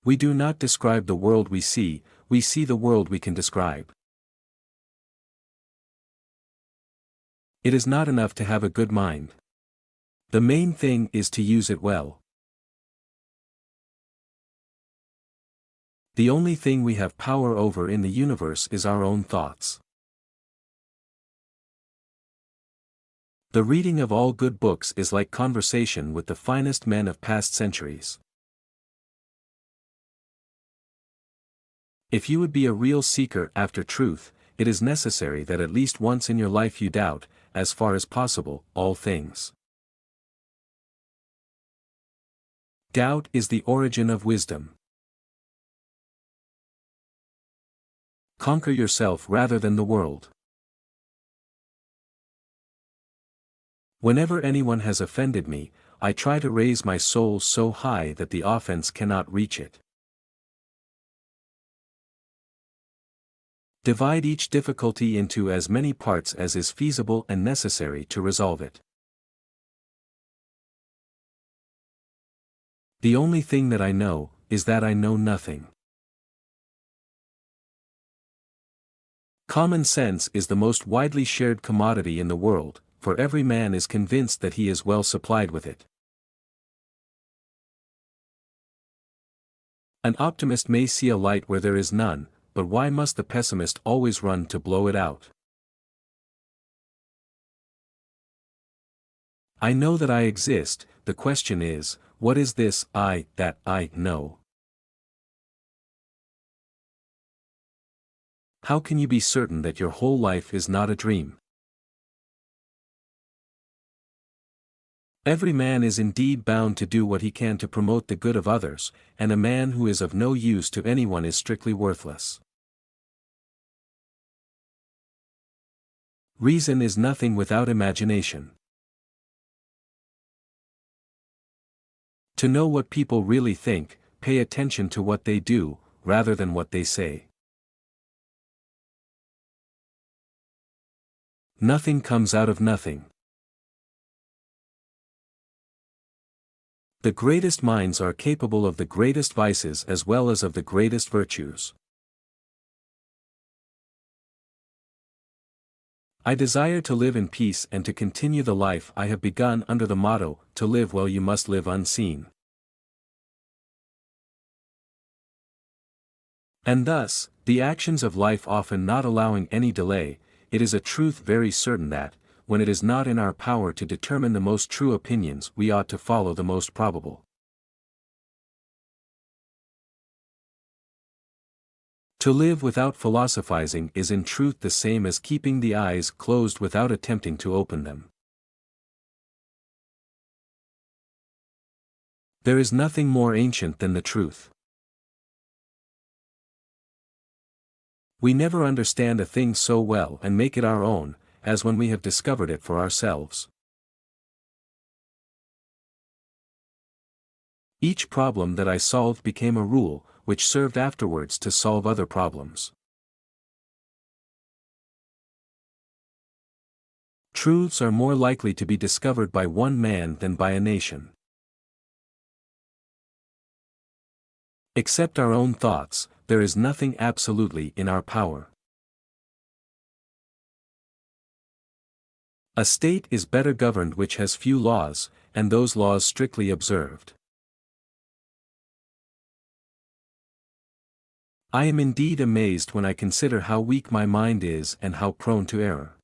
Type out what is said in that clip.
We do not describe the world we see the world we can describe. It is not enough to have a good mind. The main thing is to use it well. The only thing we have power over in the universe is our own thoughts. The reading of all good books is like conversation with the finest men of past centuries. If you would be a real seeker after truth, it is necessary that at least once in your life you doubt, as far as possible, all things. Doubt is the origin of wisdom. Conquer yourself rather than the world. Whenever anyone has offended me, I try to raise my soul so high that the offense cannot reach it. Divide each difficulty into as many parts as is feasible and necessary to resolve it. The only thing that I know is that I know nothing. Common sense is the most widely shared commodity in the world, for every man is convinced that he is well supplied with it. An optimist may see a light where there is none, but why must the pessimist always run to blow it out? I know that I exist, the question is, what is this I that I know? How can you be certain that your whole life is not a dream? Every man is indeed bound to do what he can to promote the good of others, and a man who is of no use to anyone is strictly worthless. Reason is nothing without imagination. To know what people really think, pay attention to what they do, rather than what they say. Nothing comes out of nothing. The greatest minds are capable of the greatest vices as well as of the greatest virtues. I desire to live in peace and to continue the life I have begun under the motto, to live well you must live unseen. And thus, the actions of life often not allowing any delay, it is a truth very certain that, when it is not in our power to determine the most true opinions we ought to follow the most probable. To live without philosophizing is in truth the same as keeping the eyes closed without attempting to open them. There is nothing more ancient than the truth. We never understand a thing so well and make it our own, as when we have discovered it for ourselves. Each problem that I solved became a rule, which served afterwards to solve other problems. Truths are more likely to be discovered by one man than by a nation. Except our own thoughts, there is nothing absolutely in our power. A state is better governed which has few laws, and those laws strictly observed. I am indeed amazed when I consider how weak my mind is and how prone to error.